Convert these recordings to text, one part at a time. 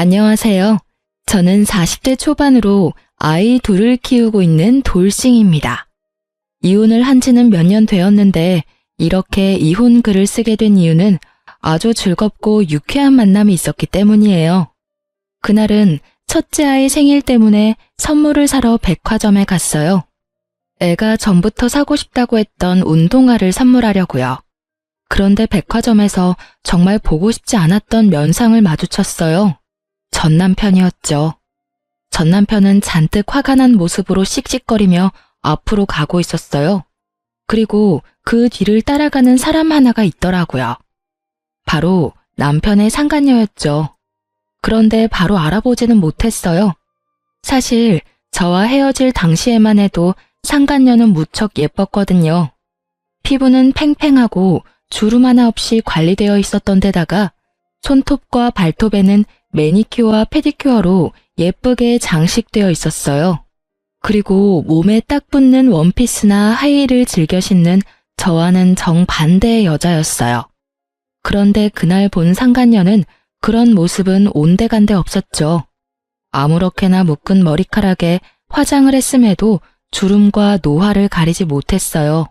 안녕하세요. 저는 40대 초반으로 아이 둘을 키우고 있는 돌싱입니다. 이혼을 한 지는 몇 년 되었는데 이렇게 이혼 글을 쓰게 된 이유는 아주 즐겁고 유쾌한 만남이 있었기 때문이에요. 그날은 첫째 아이 생일 때문에 선물을 사러 백화점에 갔어요. 애가 전부터 사고 싶다고 했던 운동화를 선물하려고요. 그런데 백화점에서 정말 보고 싶지 않았던 면상을 마주쳤어요. 전 남편이었죠. 전 남편은 잔뜩 화가 난 모습으로 씩씩거리며 앞으로 가고 있었어요. 그리고 그 뒤를 따라가는 사람 하나가 있더라고요. 바로 남편의 상간녀였죠. 그런데 바로 알아보지는 못했어요. 사실 저와 헤어질 당시에만 해도 상간녀는 무척 예뻤거든요. 피부는 팽팽하고 주름 하나 없이 관리되어 있었던 데다가 손톱과 발톱에는 매니큐어와 페디큐어로 예쁘게 장식되어 있었어요. 그리고 몸에 딱 붙는 원피스나 하이힐을 즐겨 신는 저와는 정반대의 여자였어요. 그런데 그날 본 상간녀는 그런 모습은 온데간데 없었죠. 아무렇게나 묶은 머리카락에 화장을 했음에도 주름과 노화를 가리지 못했어요.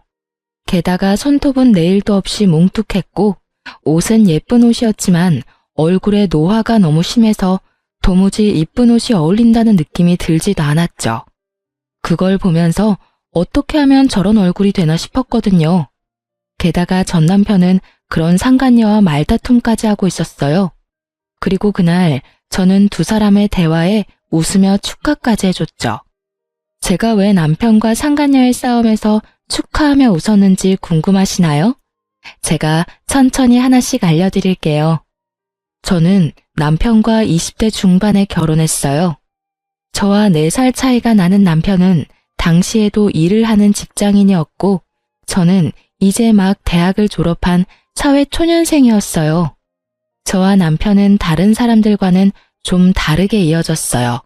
게다가 손톱은 네일도 없이 뭉툭했고 옷은 예쁜 옷이었지만 얼굴에 노화가 너무 심해서 도무지 이쁜 옷이 어울린다는 느낌이 들지도 않았죠. 그걸 보면서 어떻게 하면 저런 얼굴이 되나 싶었거든요. 게다가 전 남편은 그런 상간녀와 말다툼까지 하고 있었어요. 그리고 그날 저는 두 사람의 대화에 웃으며 축하까지 해줬죠. 제가 왜 남편과 상간녀의 싸움에서 축하하며 웃었는지 궁금하시나요? 제가 천천히 하나씩 알려드릴게요. 저는 남편과 20대 중반에 결혼했어요. 저와 4살 차이가 나는 남편은 당시에도 일을 하는 직장인이었고 저는 이제 막 대학을 졸업한 사회초년생이었어요. 저와 남편은 다른 사람들과는 좀 다르게 이어졌어요.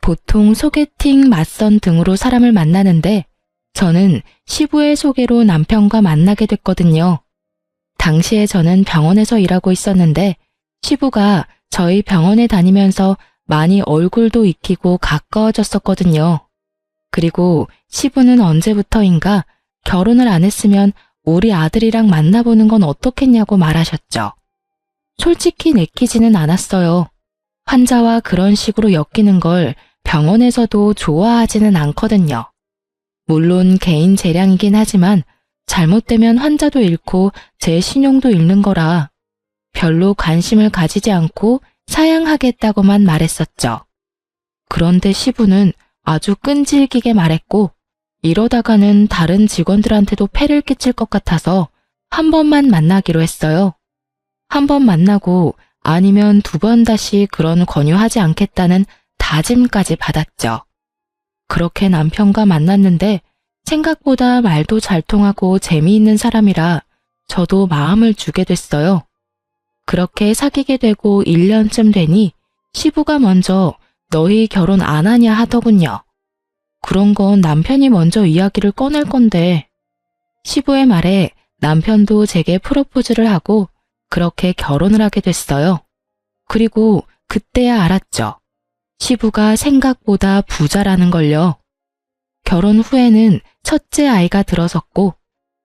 보통 소개팅, 맞선 등으로 사람을 만나는데 저는 시부의 소개로 남편과 만나게 됐거든요. 당시에 저는 병원에서 일하고 있었는데 시부가 저희 병원에 다니면서 많이 얼굴도 익히고 가까워졌었거든요. 그리고 시부는 언제부터인가 결혼을 안 했으면 우리 아들이랑 만나보는 건 어떻겠냐고 말하셨죠. 솔직히 내키지는 않았어요. 환자와 그런 식으로 엮이는 걸 병원에서도 좋아하지는 않거든요. 물론 개인 재량이긴 하지만 잘못되면 환자도 잃고 제 신용도 잃는 거라 별로 관심을 가지지 않고 사양하겠다고만 말했었죠. 그런데 시부는 아주 끈질기게 말했고 이러다가는 다른 직원들한테도 폐를 끼칠 것 같아서 한 번만 만나기로 했어요. 한 번 만나고 아니면 2번 다시 그런 권유하지 않겠다는 다짐까지 받았죠. 그렇게 남편과 만났는데 생각보다 말도 잘 통하고 재미있는 사람이라 저도 마음을 주게 됐어요. 그렇게 사귀게 되고 1년쯤 되니 시부가 먼저 너희 결혼 안 하냐 하더군요. 그런 건 남편이 먼저 이야기를 꺼낼 건데 시부의 말에 남편도 제게 프로포즈를 하고 그렇게 결혼을 하게 됐어요. 그리고 그때야 알았죠. 시부가 생각보다 부자라는 걸요. 결혼 후에는 첫째 아이가 들어섰고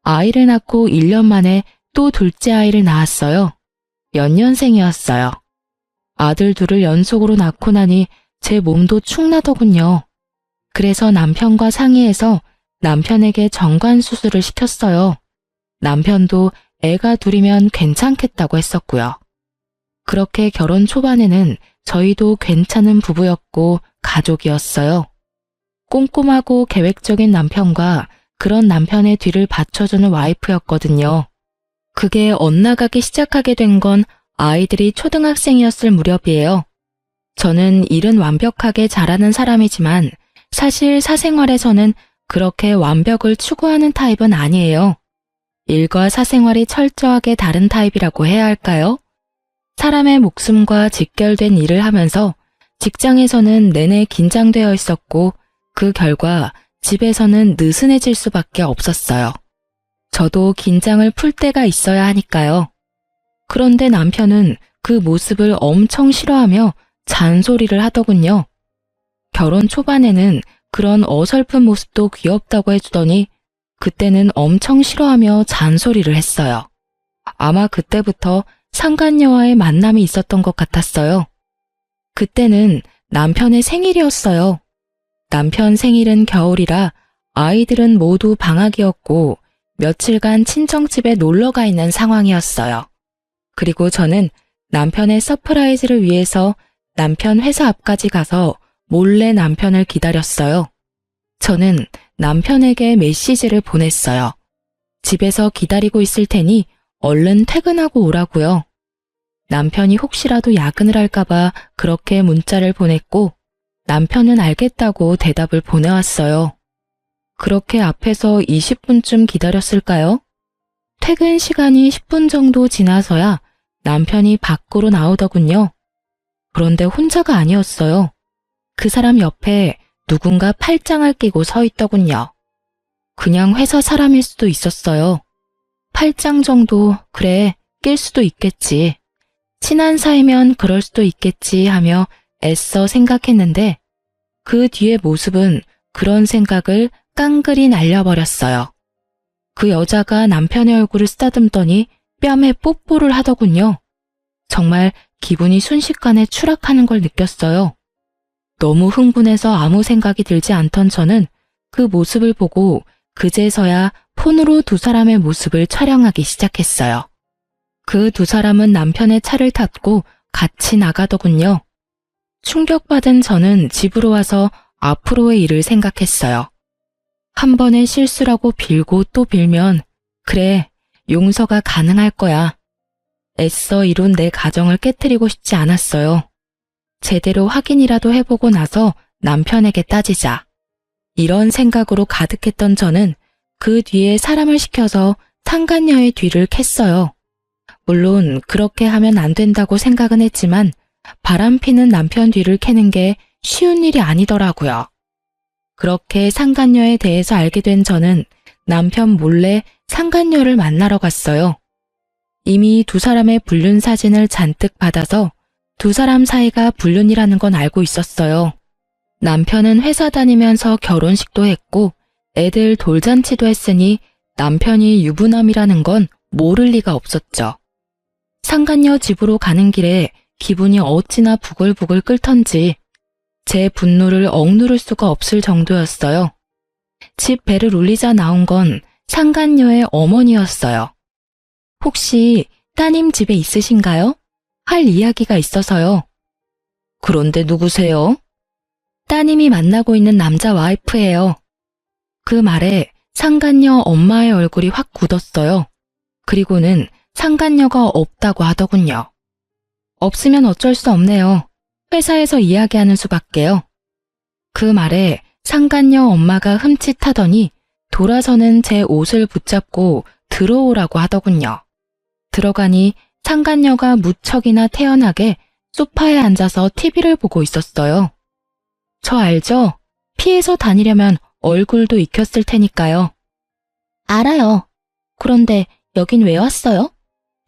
아이를 낳고 1년 만에 또 둘째 아이를 낳았어요. 연년생이었어요. 아들 둘을 연속으로 낳고 나니 제 몸도 축나더군요. 그래서 남편과 상의해서 남편에게 정관 수술을 시켰어요. 남편도 애가 둘이면 괜찮겠다고 했었고요. 그렇게 결혼 초반에는 저희도 괜찮은 부부였고 가족이었어요. 꼼꼼하고 계획적인 남편과 그런 남편의 뒤를 받쳐주는 와이프였거든요. 그게 엇나가기 시작하게 된 건 아이들이 초등학생이었을 무렵이에요. 저는 일은 완벽하게 잘하는 사람이지만 사실 사생활에서는 그렇게 완벽을 추구하는 타입은 아니에요. 일과 사생활이 철저하게 다른 타입이라고 해야 할까요? 사람의 목숨과 직결된 일을 하면서 직장에서는 내내 긴장되어 있었고 그 결과 집에서는 느슨해질 수밖에 없었어요. 저도 긴장을 풀 때가 있어야 하니까요. 그런데 남편은 그 모습을 엄청 싫어하며 잔소리를 하더군요. 결혼 초반에는 그런 어설픈 모습도 귀엽다고 해주더니 그때는 엄청 싫어하며 잔소리를 했어요. 아마 그때부터 상간녀와의 만남이 있었던 것 같았어요. 그때는 남편의 생일이었어요. 남편 생일은 겨울이라 아이들은 모두 방학이었고 며칠간 친정집에 놀러가 있는 상황이었어요. 그리고 저는 남편의 서프라이즈를 위해서 남편 회사 앞까지 가서 몰래 남편을 기다렸어요. 저는 남편에게 메시지를 보냈어요. 집에서 기다리고 있을 테니 얼른 퇴근하고 오라고요. 남편이 혹시라도 야근을 할까봐 그렇게 문자를 보냈고 남편은 알겠다고 대답을 보내왔어요. 그렇게 앞에서 20분쯤 기다렸을까요? 퇴근 시간이 10분 정도 지나서야 남편이 밖으로 나오더군요. 그런데 혼자가 아니었어요. 그 사람 옆에 누군가 팔짱을 끼고 서 있더군요. 그냥 회사 사람일 수도 있었어요. 팔짱 정도, 그래, 낄 수도 있겠지. 친한 사이면 그럴 수도 있겠지 하며 애써 생각했는데 그 뒤의 모습은 그런 생각을 깡그리 날려버렸어요. 그 여자가 남편의 얼굴을 쓰다듬더니 뺨에 뽀뽀를 하더군요. 정말 기분이 순식간에 추락하는 걸 느꼈어요. 너무 흥분해서 아무 생각이 들지 않던 저는 그 모습을 보고 그제서야 폰으로 두 사람의 모습을 촬영하기 시작했어요. 그 두 사람은 남편의 차를 탔고 같이 나가더군요. 충격받은 저는 집으로 와서 앞으로의 일을 생각했어요. 한 번의 실수라고 빌고 또 빌면 그래, 용서가 가능할 거야. 애써 이룬 내 가정을 깨트리고 싶지 않았어요. 제대로 확인이라도 해보고 나서 남편에게 따지자. 이런 생각으로 가득했던 저는 그 뒤에 사람을 시켜서 상간녀의 뒤를 캤어요. 물론 그렇게 하면 안 된다고 생각은 했지만 바람피는 남편 뒤를 캐는 게 쉬운 일이 아니더라고요. 그렇게 상간녀에 대해서 알게 된 저는 남편 몰래 상간녀를 만나러 갔어요. 이미 두 사람의 불륜 사진을 잔뜩 받아서 두 사람 사이가 불륜이라는 건 알고 있었어요. 남편은 회사 다니면서 결혼식도 했고 애들 돌잔치도 했으니 남편이 유부남이라는 건 모를 리가 없었죠. 상간녀 집으로 가는 길에 기분이 어찌나 부글부글 끓던지 제 분노를 억누를 수가 없을 정도였어요. 집 벨을 울리자 나온 건 상간녀의 어머니였어요. 혹시 따님 집에 있으신가요? 할 이야기가 있어서요. 그런데 누구세요? 따님이 만나고 있는 남자 와이프예요. 그 말에 상간녀 엄마의 얼굴이 확 굳었어요. 그리고는 상간녀가 없다고 하더군요. 없으면 어쩔 수 없네요. 회사에서 이야기하는 수밖에요. 그 말에 상간녀 엄마가 흠칫하더니 돌아서는 제 옷을 붙잡고 들어오라고 하더군요. 들어가니 상간녀가 무척이나 태연하게 소파에 앉아서 TV를 보고 있었어요. 저 알죠? 피해서 다니려면 얼굴도 익혔을 테니까요. 알아요. 그런데 여긴 왜 왔어요?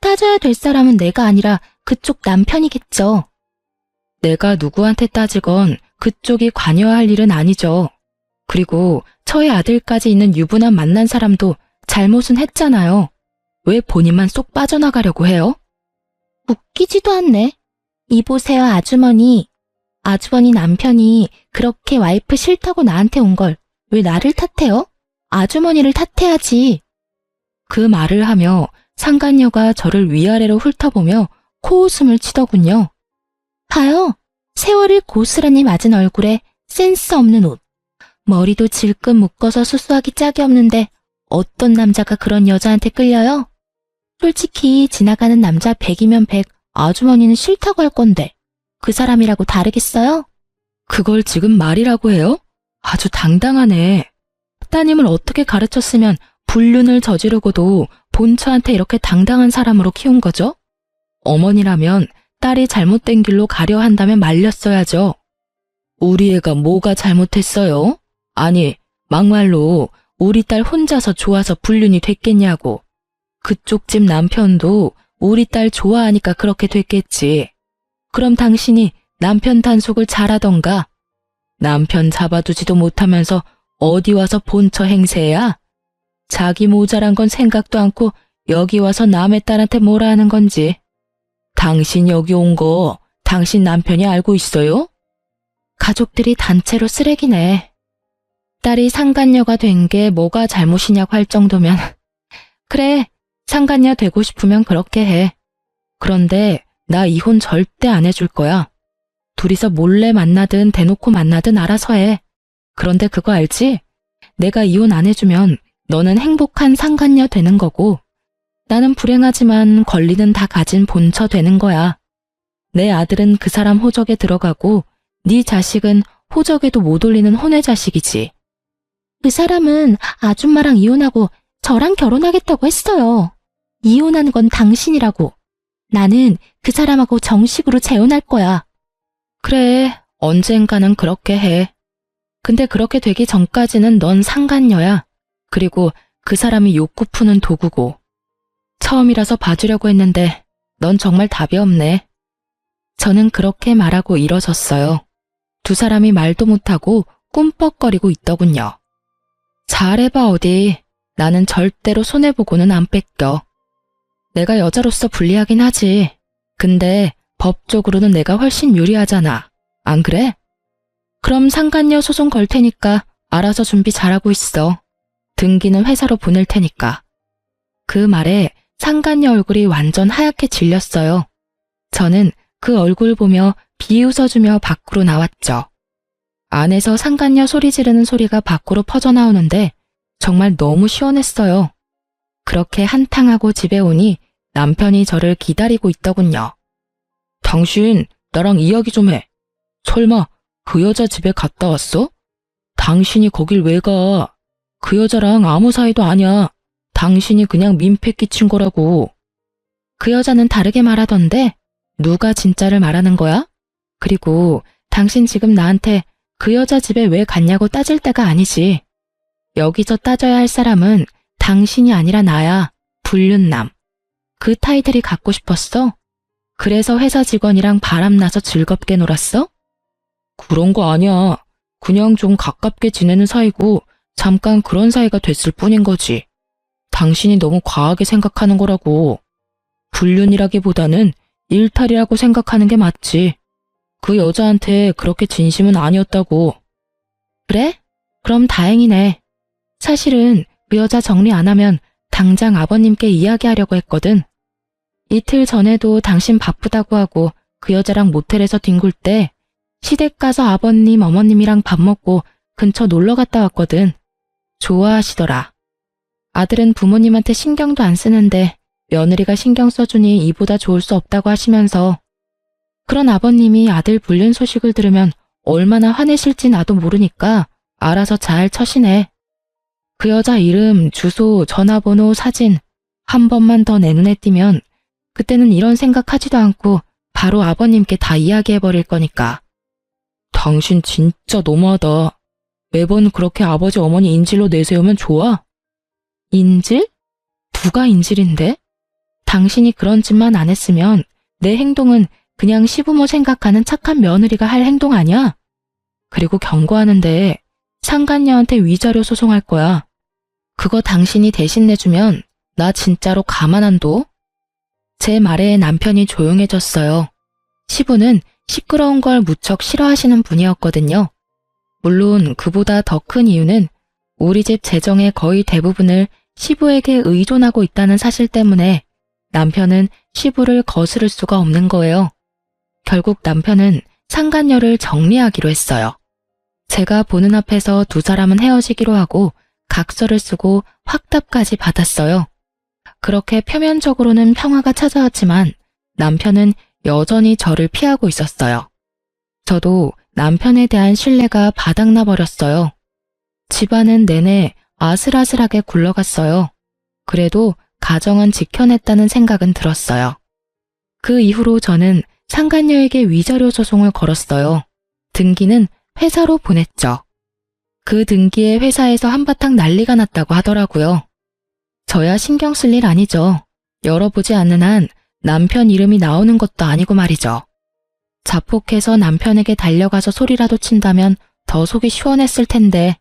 따져야 될 사람은 내가 아니라 그쪽 남편이겠죠. 내가 누구한테 따지건 그쪽이 관여할 일은 아니죠. 그리고 저희 아들까지 있는 유부남 만난 사람도 잘못은 했잖아요. 왜 본인만 쏙 빠져나가려고 해요? 웃기지도 않네. 이보세요, 아주머니. 아주머니 남편이 그렇게 와이프 싫다고 나한테 온 걸 왜 나를 탓해요? 아주머니를 탓해야지. 그 말을 하며 상간녀가 저를 위아래로 훑어보며 코웃음을 치더군요. 봐요. 세월을 고스란히 맞은 얼굴에 센스 없는 옷. 머리도 질끈 묶어서 수수하기 짝이 없는데 어떤 남자가 그런 여자한테 끌려요? 솔직히 지나가는 남자 100이면 100, 아주머니는 싫다고 할 건데 그 사람이라고 다르겠어요? 그걸 지금 말이라고 해요? 아주 당당하네. 따님을 어떻게 가르쳤으면 불륜을 저지르고도 본처한테 이렇게 당당한 사람으로 키운 거죠? 어머니라면 딸이 잘못된 길로 가려 한다면 말렸어야죠. 우리 애가 뭐가 잘못했어요? 아니, 막말로 우리 딸 혼자서 좋아서 불륜이 됐겠냐고. 그쪽 집 남편도 우리 딸 좋아하니까 그렇게 됐겠지. 그럼 당신이 남편 단속을 잘하던가. 남편 잡아두지도 못하면서 어디 와서 본처 행세야? 자기 모자란 건 생각도 않고 여기 와서 남의 딸한테 뭐라 하는 건지. 당신 여기 온 거 당신 남편이 알고 있어요? 가족들이 단체로 쓰레기네. 딸이 상간녀가 된 게 뭐가 잘못이냐고 할 정도면 그래, 상간녀 되고 싶으면 그렇게 해. 그런데 나 이혼 절대 안 해줄 거야. 둘이서 몰래 만나든 대놓고 만나든 알아서 해. 그런데 그거 알지? 내가 이혼 안 해주면 너는 행복한 상간녀 되는 거고 나는 불행하지만 권리는 다 가진 본처 되는 거야. 내 아들은 그 사람 호적에 들어가고 네 자식은 호적에도 못 올리는 혼외 자식이지. 그 사람은 아줌마랑 이혼하고 저랑 결혼하겠다고 했어요. 이혼하는 건 당신이라고. 나는 그 사람하고 정식으로 재혼할 거야. 그래, 언젠가는 그렇게 해. 근데 그렇게 되기 전까지는 넌 상간녀야. 그리고 그 사람이 욕구 푸는 도구고. 처음이라서 봐주려고 했는데 넌 정말 답이 없네. 저는 그렇게 말하고 일어섰어요. 두 사람이 말도 못하고 꿈뻑거리고 있더군요. 잘해봐 어디. 나는 절대로 손해보고는 안 뺏겨. 내가 여자로서 불리하긴 하지. 근데 법적으로는 내가 훨씬 유리하잖아. 안 그래? 그럼 상간녀 소송 걸 테니까 알아서 준비 잘하고 있어. 등기는 회사로 보낼 테니까. 그 말에 상간녀 얼굴이 완전 하얗게 질렸어요. 저는 그 얼굴 보며 비웃어주며 밖으로 나왔죠. 안에서 상간녀 소리 지르는 소리가 밖으로 퍼져나오는데 정말 너무 시원했어요. 그렇게 한탕하고 집에 오니 남편이 저를 기다리고 있더군요. 당신 나랑 이야기 좀 해. 설마 그 여자 집에 갔다 왔어? 당신이 거길 왜 가? 그 여자랑 아무 사이도 아니야. 당신이 그냥 민폐 끼친 거라고. 그 여자는 다르게 말하던데 누가 진짜를 말하는 거야? 그리고 당신 지금 나한테 그 여자 집에 왜 갔냐고 따질 때가 아니지. 여기서 따져야 할 사람은 당신이 아니라 나야. 불륜남. 그 타이틀이 갖고 싶었어? 그래서 회사 직원이랑 바람나서 즐겁게 놀았어? 그런 거 아니야. 그냥 좀 가깝게 지내는 사이고 잠깐 그런 사이가 됐을 뿐인 거지. 당신이 너무 과하게 생각하는 거라고. 불륜이라기보다는 일탈이라고 생각하는 게 맞지. 그 여자한테 그렇게 진심은 아니었다고. 그래? 그럼 다행이네. 사실은 그 여자 정리 안 하면 당장 아버님께 이야기하려고 했거든. 이틀 전에도 당신 바쁘다고 하고 그 여자랑 모텔에서 뒹굴 때 시댁 가서 아버님, 어머님이랑 밥 먹고 근처 놀러 갔다 왔거든. 좋아하시더라. 아들은 부모님한테 신경도 안 쓰는데 며느리가 신경 써주니 이보다 좋을 수 없다고 하시면서 그런 아버님이 아들 불륜 소식을 들으면 얼마나 화내실지 나도 모르니까 알아서 잘 처신해. 그 여자 이름, 주소, 전화번호, 사진 한 번만 더 내 눈에 띄면 그때는 이런 생각하지도 않고 바로 아버님께 다 이야기해버릴 거니까. 당신 진짜 너무하다. 매번 그렇게 아버지 어머니 인질로 내세우면 좋아? 인질? 누가 인질인데? 당신이 그런 짓만 안 했으면 내 행동은 그냥 시부모 생각하는 착한 며느리가 할 행동 아니야? 그리고 경고하는데 상간녀한테 위자료 소송할 거야. 그거 당신이 대신 내주면 나 진짜로 가만 안 둬? 제 말에 남편이 조용해졌어요. 시부는 시끄러운 걸 무척 싫어하시는 분이었거든요. 물론 그보다 더 큰 이유는 우리 집 재정의 거의 대부분을 시부에게 의존하고 있다는 사실 때문에 남편은 시부를 거스를 수가 없는 거예요. 결국 남편은 상간녀를 정리하기로 했어요. 제가 보는 앞에서 두 사람은 헤어지기로 하고 각서를 쓰고 확답까지 받았어요. 그렇게 표면적으로는 평화가 찾아왔지만 남편은 여전히 저를 피하고 있었어요. 저도 남편에 대한 신뢰가 바닥나 버렸어요. 집안은 내내 아슬아슬하게 굴러갔어요. 그래도 가정은 지켜냈다는 생각은 들었어요. 그 이후로 저는 상간녀에게 위자료 소송을 걸었어요. 등기는 회사로 보냈죠. 그 등기에 회사에서 한바탕 난리가 났다고 하더라고요. 저야 신경 쓸 일 아니죠. 열어보지 않는 한 남편 이름이 나오는 것도 아니고 말이죠. 자폭해서 남편에게 달려가서 소리라도 친다면 더 속이 시원했을 텐데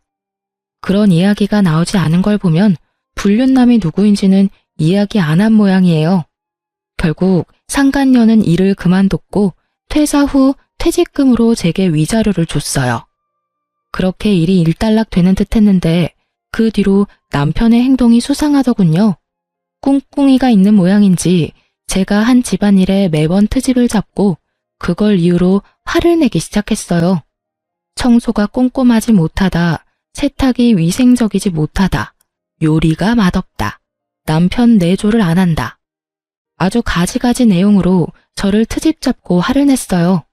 그런 이야기가 나오지 않은 걸 보면 불륜남이 누구인지는 이야기 안 한 모양이에요. 결국 상간녀는 일을 그만뒀고 퇴사 후 퇴직금으로 제게 위자료를 줬어요. 그렇게 일이 일단락되는 듯 했는데 그 뒤로 남편의 행동이 수상하더군요. 꿍꿍이가 있는 모양인지 제가 한 집안일에 매번 트집을 잡고 그걸 이유로 화를 내기 시작했어요. 청소가 꼼꼼하지 못하다, 세탁이 위생적이지 못하다, 요리가 맛없다, 남편 내조를 안 한다. 아주 가지가지 내용으로 저를 트집 잡고 화를 냈어요.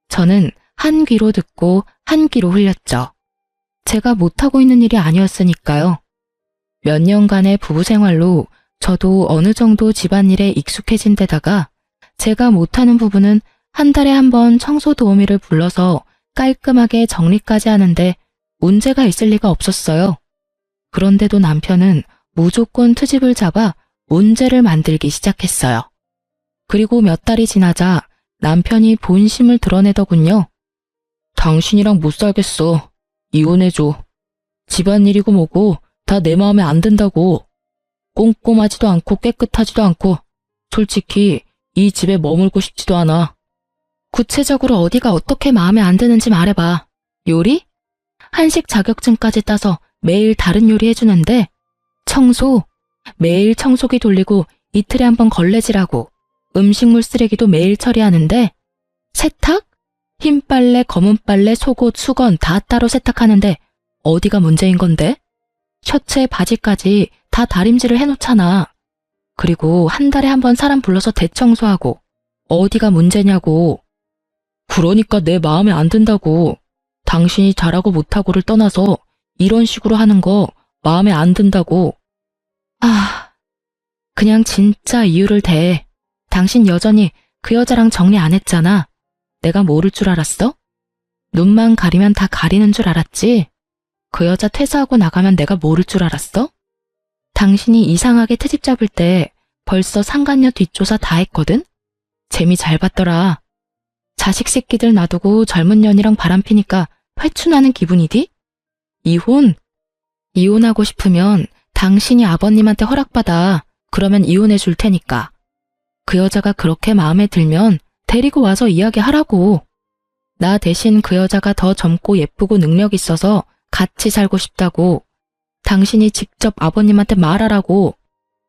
저는 한 귀로 듣고 한 귀로 흘렸죠. 제가 못하고 있는 일이 아니었으니까요. 몇 년간의 부부 생활로 저도 어느 정도 집안일에 익숙해진 데다가 제가 못하는 부분은 한 달에 한 번 청소 도우미를 불러서 깔끔하게 정리까지 하는데 문제가 있을 리가 없었어요. 그런데도 남편은 무조건 트집을 잡아 문제를 만들기 시작했어요. 그리고 몇 달이 지나자 남편이 본심을 드러내더군요. 당신이랑 못 살겠어. 이혼해줘. 집안일이고 뭐고 다 내 마음에 안 든다고. 꼼꼼하지도 않고 깨끗하지도 않고 솔직히 이 집에 머물고 싶지도 않아. 구체적으로 어디가 어떻게 마음에 안 드는지 말해봐. 요리? 한식 자격증까지 따서 매일 다른 요리 해주는데 청소? 매일 청소기 돌리고 이틀에 한 번 걸레질하고 음식물 쓰레기도 매일 처리하는데 세탁? 흰 빨래, 검은 빨래, 속옷, 수건 다 따로 세탁하는데 어디가 문제인 건데? 셔츠에 바지까지 다 다림질을 해놓잖아. 그리고 한 달에 한 번 사람 불러서 대청소하고 어디가 문제냐고. 그러니까 내 마음에 안 든다고. 당신이 잘하고 못하고를 떠나서 이런 식으로 하는 거 마음에 안 든다고. 그냥 진짜 이유를 대. 당신 여전히 그 여자랑 정리 안 했잖아. 내가 모를 줄 알았어? 눈만 가리면 다 가리는 줄 알았지? 그 여자 퇴사하고 나가면 내가 모를 줄 알았어? 당신이 이상하게 트집 잡을 때 벌써 상간녀 뒷조사 다 했거든? 재미 잘 봤더라. 자식 새끼들 놔두고 젊은 년이랑 바람피니까 회춘하는 기분이디? 이혼? 이혼하고 싶으면 당신이 아버님한테 허락받아. 그러면 이혼해 줄 테니까. 그 여자가 그렇게 마음에 들면 데리고 와서 이야기하라고. 나 대신 그 여자가 더 젊고 예쁘고 능력 있어서 같이 살고 싶다고. 당신이 직접 아버님한테 말하라고.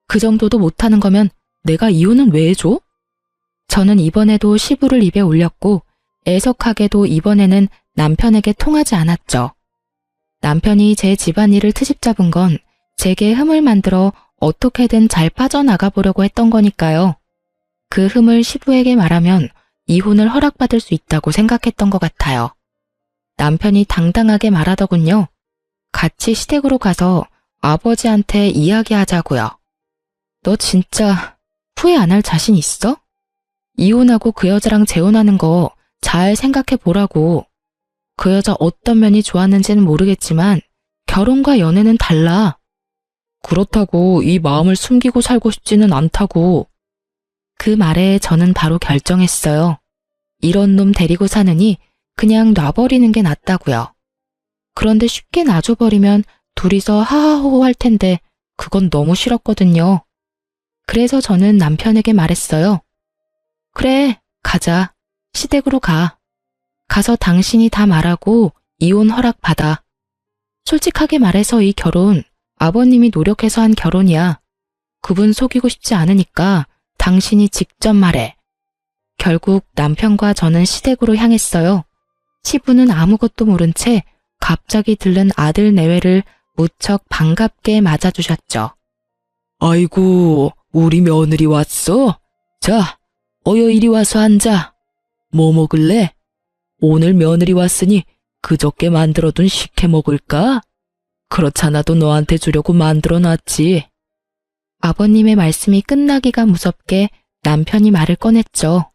그 정도도 못하는 거면 내가 이혼은 왜 해줘? 저는 이번에도 시부를 입에 올렸고 애석하게도 이번에는 남편에게 통하지 않았죠. 남편이 제 집안일을 트집 잡은 건 제게 흠을 만들어 어떻게든 잘 빠져나가 보려고 했던 거니까요. 그 흠을 시부에게 말하면 이혼을 허락받을 수 있다고 생각했던 것 같아요. 남편이 당당하게 말하더군요. 같이 시댁으로 가서 아버지한테 이야기하자고요. 너 진짜 후회 안 할 자신 있어? 이혼하고 그 여자랑 재혼하는 거 잘 생각해 보라고. 그 여자 어떤 면이 좋았는지는 모르겠지만 결혼과 연애는 달라. 그렇다고 이 마음을 숨기고 살고 싶지는 않다고. 그 말에 저는 바로 결정했어요. 이런 놈 데리고 사느니 그냥 놔버리는 게 낫다고요. 그런데 쉽게 놔줘버리면 둘이서 하하호호 할 텐데 그건 너무 싫었거든요. 그래서 저는 남편에게 말했어요. 그래, 가자. 시댁으로 가. 가서 당신이 다 말하고 이혼 허락 받아. 솔직하게 말해서 이 결혼 아버님이 노력해서 한 결혼이야. 그분 속이고 싶지 않으니까 당신이 직접 말해. 결국 남편과 저는 시댁으로 향했어요. 시부는 아무것도 모른 채 갑자기 들른 아들 내외를 무척 반갑게 맞아주셨죠. 아이고, 우리 며느리 왔어? 자, 어여 이리 와서 앉아. 뭐 먹을래? 오늘 며느리 왔으니 그저께 만들어둔 식혜 먹을까? 그렇잖아도 너한테 주려고 만들어놨지. 아버님의 말씀이 끝나기가 무섭게 남편이 말을 꺼냈죠.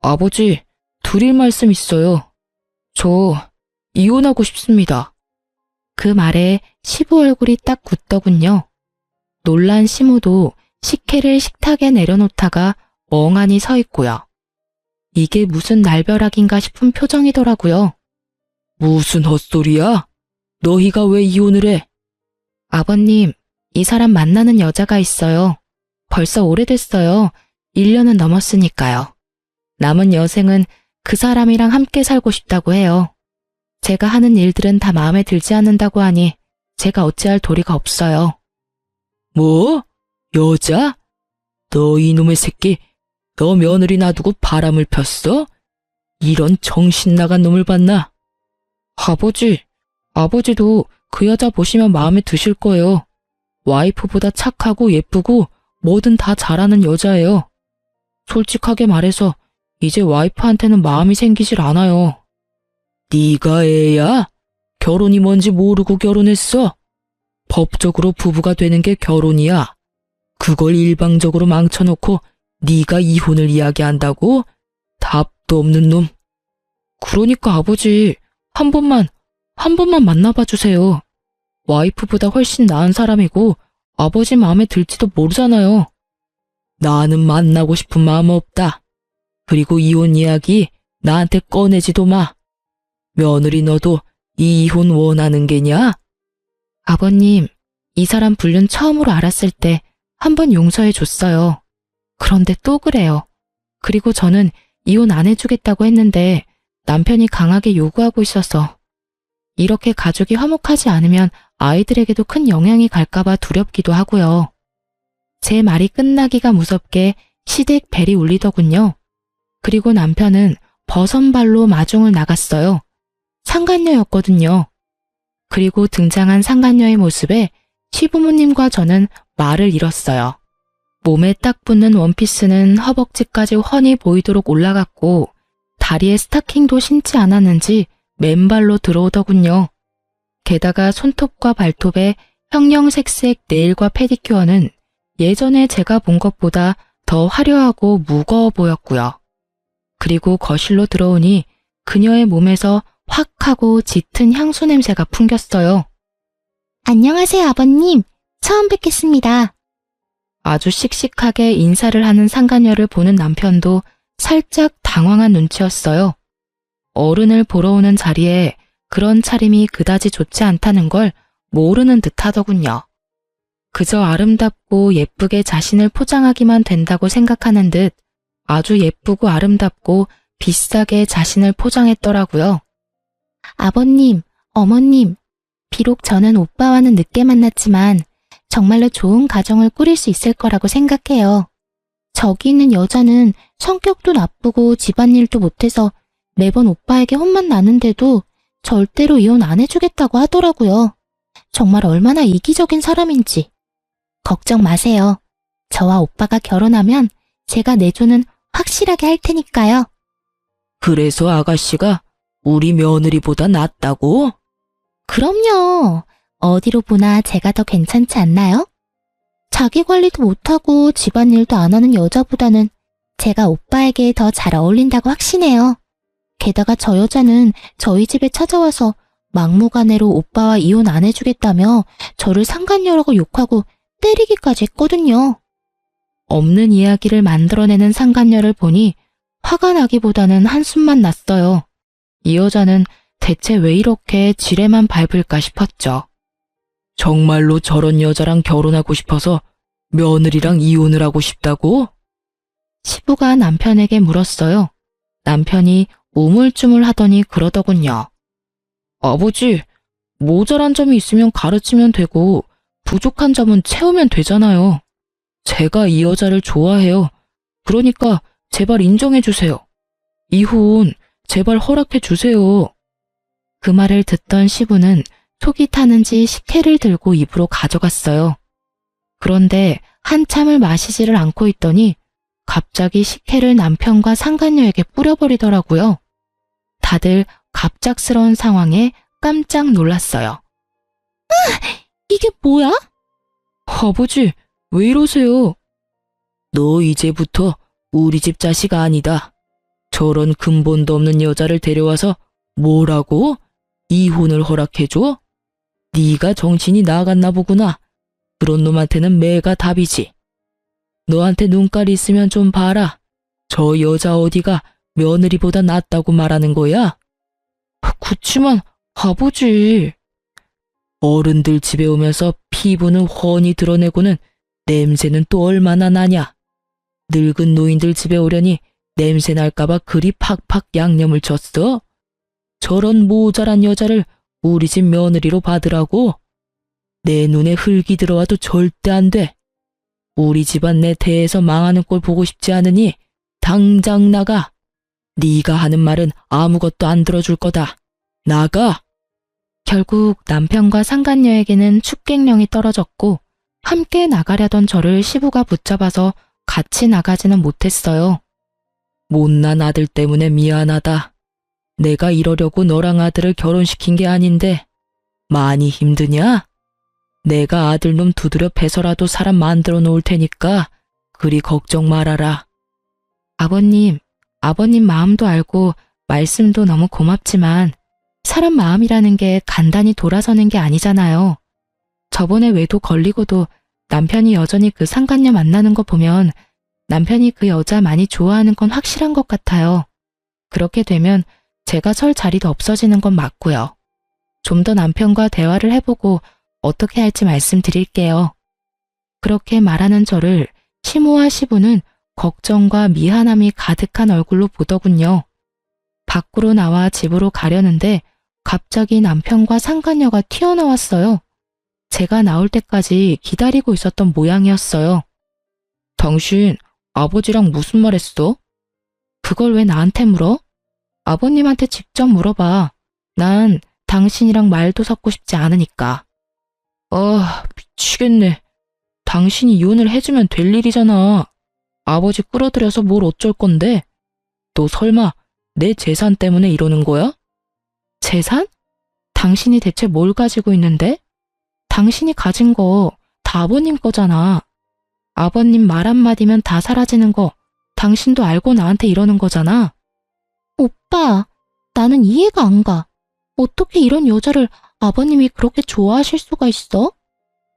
아버지, 드릴 말씀 있어요. 저 이혼하고 싶습니다. 그 말에 시부 얼굴이 딱 굳더군요. 놀란 시모도 식혜를 식탁에 내려놓다가 멍하니 서 있고요. 이게 무슨 날벼락인가 싶은 표정이더라고요. 무슨 헛소리야? 너희가 왜 이혼을 해? 아버님, 이 사람 만나는 여자가 있어요. 벌써 오래됐어요. 1년은 넘었으니까요. 남은 여생은 그 사람이랑 함께 살고 싶다고 해요. 제가 하는 일들은 다 마음에 들지 않는다고 하니 제가 어찌할 도리가 없어요. 뭐? 여자? 너 이놈의 새끼, 너 며느리 놔두고 바람을 폈어? 이런 정신 나간 놈을 봤나? 아버지도 그 여자 보시면 마음에 드실 거예요. 와이프보다 착하고 예쁘고 뭐든 다 잘하는 여자예요. 솔직하게 말해서 이제 와이프한테는 마음이 생기질 않아요. 네가 애야? 결혼이 뭔지 모르고 결혼했어? 법적으로 부부가 되는 게 결혼이야. 그걸 일방적으로 망쳐놓고 네가 이혼을 이야기한다고? 답도 없는 놈. 그러니까 아버지, 한 번만 만나봐 주세요. 와이프보다 훨씬 나은 사람이고 아버지 마음에 들지도 모르잖아요. 나는 만나고 싶은 마음 없다. 그리고 이혼 이야기 나한테 꺼내지도 마. 며느리 너도 이 이혼 원하는 게냐? 아버님, 이 사람 불륜 처음으로 알았을 때 한 번 용서해 줬어요. 그런데 또 그래요. 그리고 저는 이혼 안 해주겠다고 했는데 남편이 강하게 요구하고 있어서 이렇게 가족이 화목하지 않으면 아이들에게도 큰 영향이 갈까봐 두렵기도 하고요. 제 말이 끝나기가 무섭게 시댁 벨이 울리더군요. 그리고 남편은 버선발로 마중을 나갔어요. 상간녀였거든요. 그리고 등장한 상간녀의 모습에 시부모님과 저는 말을 잃었어요. 몸에 딱 붙는 원피스는 허벅지까지 훤히 보이도록 올라갔고 다리에 스타킹도 신지 않았는지 맨발로 들어오더군요. 게다가 손톱과 발톱에 형형색색 네일과 페디큐어는 예전에 제가 본 것보다 더 화려하고 무거워 보였고요. 그리고 거실로 들어오니 그녀의 몸에서 확 하고 짙은 향수 냄새가 풍겼어요. 안녕하세요, 아버님. 처음 뵙겠습니다. 아주 씩씩하게 인사를 하는 상간녀를 보는 남편도 살짝 당황한 눈치였어요. 어른을 보러 오는 자리에 그런 차림이 그다지 좋지 않다는 걸 모르는 듯 하더군요. 그저 아름답고 예쁘게 자신을 포장하기만 된다고 생각하는 듯 아주 예쁘고 아름답고 비싸게 자신을 포장했더라고요. 아버님, 어머님, 비록 저는 오빠와는 늦게 만났지만 정말로 좋은 가정을 꾸릴 수 있을 거라고 생각해요. 저기 있는 여자는 성격도 나쁘고 집안일도 못해서 매번 오빠에게 혼만 나는데도 절대로 이혼 안 해주겠다고 하더라고요. 정말 얼마나 이기적인 사람인지. 걱정 마세요. 저와 오빠가 결혼하면 제가 내조는 확실하게 할 테니까요. 그래서 아가씨가 우리 며느리보다 낫다고? 그럼요. 어디로 보나 제가 더 괜찮지 않나요? 자기 관리도 못하고 집안일도 안 하는 여자보다는 제가 오빠에게 더 잘 어울린다고 확신해요. 게다가 저 여자는 저희 집에 찾아와서 막무가내로 오빠와 이혼 안 해주겠다며 저를 상간녀라고 욕하고 때리기까지 했거든요. 없는 이야기를 만들어내는 상간녀를 보니 화가 나기보다는 한숨만 났어요. 이 여자는 대체 왜 이렇게 지레만 밟을까 싶었죠. 정말로 저런 여자랑 결혼하고 싶어서 며느리랑 이혼을 하고 싶다고? 시부가 남편에게 물었어요. 남편이 우물쭈물하더니 그러더군요. 아버지, 모자란 점이 있으면 가르치면 되고 부족한 점은 채우면 되잖아요. 제가 이 여자를 좋아해요. 그러니까 제발 인정해 주세요. 이혼 제발 허락해 주세요. 그 말을 듣던 시부는 속이 타는지 식혜를 들고 입으로 가져갔어요. 그런데 한참을 마시지를 않고 있더니 갑자기 식혜를 남편과 상간녀에게 뿌려버리더라고요. 다들 갑작스러운 상황에 깜짝 놀랐어요. 이게 뭐야? 아버지, 왜 이러세요? 너 이제부터 우리 집 자식 아니다. 저런 근본도 없는 여자를 데려와서 뭐라고? 이혼을 허락해줘? 네가 정신이 나갔나 보구나. 그런 놈한테는 매가 답이지. 너한테 눈깔이 있으면 좀 봐라. 저 여자 어디가 며느리보다 낫다고 말하는 거야? 그치만 아버지. 어른들 집에 오면서 피부는 훤히 드러내고는 냄새는 또 얼마나 나냐. 늙은 노인들 집에 오려니 냄새 날까봐 그리 팍팍 양념을 쳤어? 저런 모자란 여자를 우리 집 며느리로 받으라고? 내 눈에 흙이 들어와도 절대 안 돼. 우리 집안 내 대에서 망하는 꼴 보고 싶지 않으니 당장 나가. 네가 하는 말은 아무것도 안 들어줄 거다. 나가! 결국 남편과 상간녀에게는 축객령이 떨어졌고 함께 나가려던 저를 시부가 붙잡아서 같이 나가지는 못했어요. 못난 아들 때문에 미안하다. 내가 이러려고 너랑 아들을 결혼시킨 게 아닌데 많이 힘드냐? 내가 아들놈 두드려 패서라도 사람 만들어 놓을 테니까 그리 걱정 말아라. 아버님 마음도 알고 말씀도 너무 고맙지만 사람 마음이라는 게 간단히 돌아서는 게 아니잖아요. 저번에 외도 걸리고도 남편이 여전히 그 상간녀 만나는 거 보면 남편이 그 여자 많이 좋아하는 건 확실한 것 같아요. 그렇게 되면 제가 설 자리도 없어지는 건 맞고요. 좀 더 남편과 대화를 해보고 어떻게 할지 말씀드릴게요. 그렇게 말하는 저를 시모와 시부는 걱정과 미안함이 가득한 얼굴로 보더군요. 밖으로 나와 집으로 가려는데 갑자기 남편과 상간녀가 튀어나왔어요. 제가 나올 때까지 기다리고 있었던 모양이었어요. 당신 아버지랑 무슨 말 했어? 그걸 왜 나한테 물어? 아버님한테 직접 물어봐. 난 당신이랑 말도 섞고 싶지 않으니까. 미치겠네. 당신이 이혼을 해주면 될 일이잖아. 아버지 끌어들여서 뭘 어쩔 건데? 너 설마 내 재산 때문에 이러는 거야? 재산? 당신이 대체 뭘 가지고 있는데? 당신이 가진 거 다 아버님 거잖아. 아버님 말 한마디면 다 사라지는 거 당신도 알고 나한테 이러는 거잖아. 오빠, 나는 이해가 안 가. 어떻게 이런 여자를 아버님이 그렇게 좋아하실 수가 있어?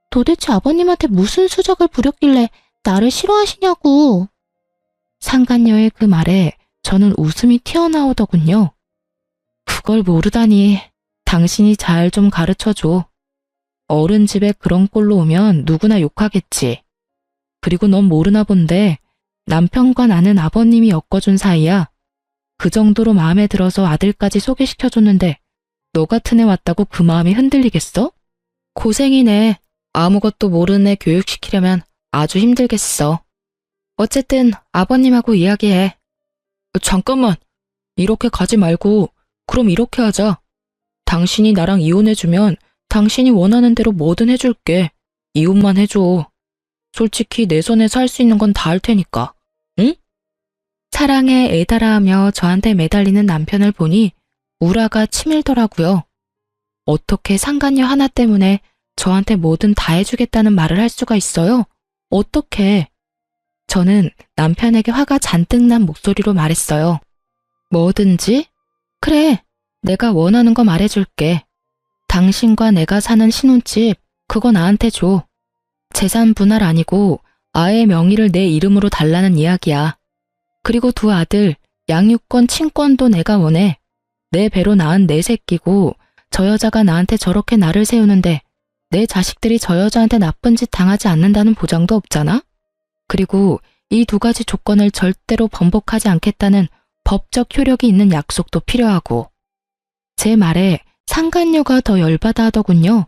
도대체 아버님한테 무슨 수작을 부렸길래 나를 싫어하시냐고. 상간녀의 그 말에 저는 웃음이 튀어나오더군요. 그걸 모르다니. 당신이 잘 좀 가르쳐줘. 어른 집에 그런 꼴로 오면 누구나 욕하겠지. 그리고 넌 모르나 본데 남편과 나는 아버님이 엮어준 사이야. 그 정도로 마음에 들어서 아들까지 소개시켜줬는데 너 같은 애 왔다고 그 마음이 흔들리겠어? 고생이네. 아무것도 모르는 애 교육시키려면 아주 힘들겠어. 어쨌든 아버님하고 이야기해. 잠깐만. 이렇게 가지 말고 그럼 이렇게 하자. 당신이 나랑 이혼해주면 당신이 원하는 대로 뭐든 해줄게. 이혼만 해줘. 솔직히 내 손에서 할 수 있는 건 다 할 테니까. 응? 사랑에 애달아하며 저한테 매달리는 남편을 보니 우라가 치밀더라고요. 어떻게 상간녀 하나 때문에 저한테 뭐든 다 해주겠다는 말을 할 수가 있어요? 어떻게? 저는 남편에게 화가 잔뜩 난 목소리로 말했어요. 뭐든지? 그래, 내가 원하는 거 말해줄게. 당신과 내가 사는 신혼집, 그거 나한테 줘. 재산 분할 아니고 아의 명의를 내 이름으로 달라는 이야기야. 그리고 두 아들, 양육권, 친권도 내가 원해. 내 배로 낳은 내 새끼고 저 여자가 나한테 저렇게 나를 세우는데 내 자식들이 저 여자한테 나쁜 짓 당하지 않는다는 보장도 없잖아? 그리고 이 두 가지 조건을 절대로 번복하지 않겠다는 법적 효력이 있는 약속도 필요하고. 제 말에 상간녀가 더 열받아 하더군요.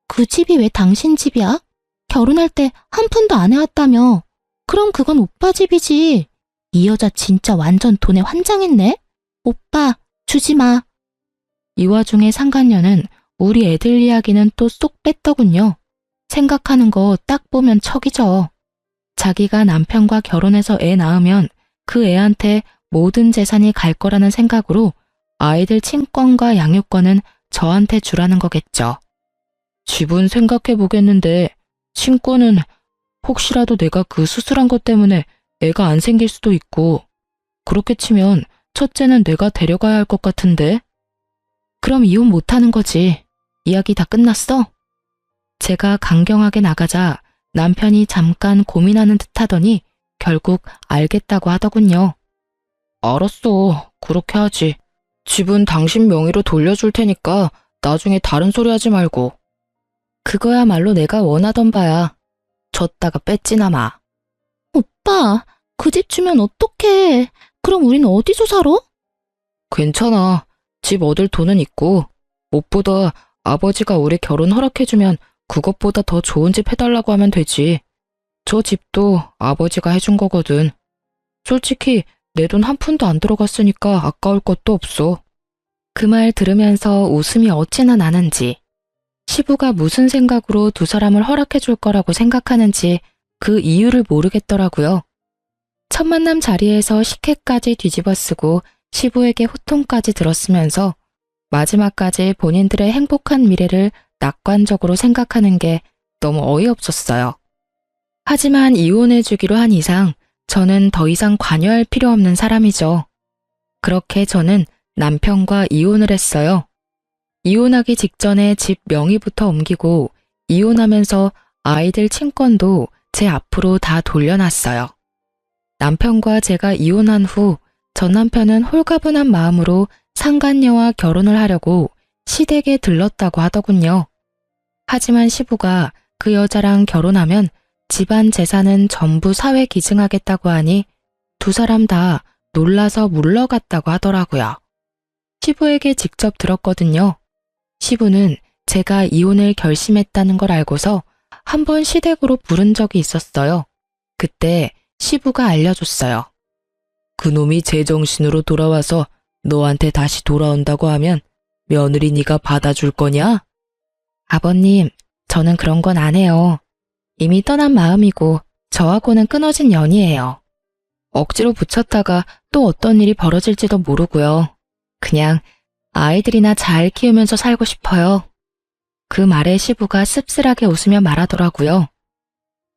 그 집이 왜 당신 집이야? 결혼할 때 한 푼도 안 해왔다며. 그럼 그건 오빠 집이지. 이 여자 진짜 완전 돈에 환장했네. 오빠, 주지 마. 이 와중에 상간녀는 우리 애들 이야기는 또 쏙 뺐더군요. 생각하는 거 딱 보면 척이죠. 자기가 남편과 결혼해서 애 낳으면 그 애한테 모든 재산이 갈 거라는 생각으로 아이들 친권과 양육권은 저한테 주라는 거겠죠. 집은 생각해 보겠는데 친권은 혹시라도 내가 그 수술한 것 때문에 애가 안 생길 수도 있고, 그렇게 치면 첫째는 내가 데려가야 할 것 같은데. 그럼 이혼 못하는 거지. 이야기 다 끝났어? 제가 강경하게 나가자 남편이 잠깐 고민하는 듯 하더니 결국 알겠다고 하더군요. 알았어. 그렇게 하지. 집은 당신 명의로 돌려줄 테니까 나중에 다른 소리 하지 말고. 그거야말로 내가 원하던 바야. 줬다가 뺏지나 마. 오빠, 그 집 주면 어떡해. 그럼 우린 어디서 살아? 괜찮아. 집 얻을 돈은 있고, 무엇보다 아버지가 우리 결혼 허락해주면 그것보다 더 좋은 집 해달라고 하면 되지. 저 집도 아버지가 해준 거거든. 솔직히 내 돈 한 푼도 안 들어갔으니까 아까울 것도 없어. 그 말 들으면서 웃음이 어찌나 나는지, 시부가 무슨 생각으로 두 사람을 허락해줄 거라고 생각하는지 그 이유를 모르겠더라고요. 첫 만남 자리에서 식혜까지 뒤집어쓰고 시부에게 호통까지 들었으면서 마지막까지 본인들의 행복한 미래를 낙관적으로 생각하는 게 너무 어이없었어요. 하지만 이혼해주기로 한 이상 저는 더 이상 관여할 필요 없는 사람이죠. 그렇게 저는 남편과 이혼을 했어요. 이혼하기 직전에 집 명의부터 옮기고 이혼하면서 아이들 친권도 제 앞으로 다 돌려놨어요. 남편과 제가 이혼한 후 전 남편은 홀가분한 마음으로 상간녀와 결혼을 하려고 시댁에 들렀다고 하더군요. 하지만 시부가 그 여자랑 결혼하면 집안 재산은 전부 사회 기증하겠다고 하니 두 사람 다 놀라서 물러갔다고 하더라고요. 시부에게 직접 들었거든요. 시부는 제가 이혼을 결심했다는 걸 알고서 한 번 시댁으로 부른 적이 있었어요. 그때 시부가 알려줬어요. 그놈이 제정신으로 돌아와서 너한테 다시 돌아온다고 하면 며느리 네가 받아줄 거냐? 아버님, 저는 그런 건 안 해요. 이미 떠난 마음이고 저하고는 끊어진 연이에요. 억지로 붙였다가 또 어떤 일이 벌어질지도 모르고요. 그냥 아이들이나 잘 키우면서 살고 싶어요. 그 말에 시부가 씁쓸하게 웃으며 말하더라고요.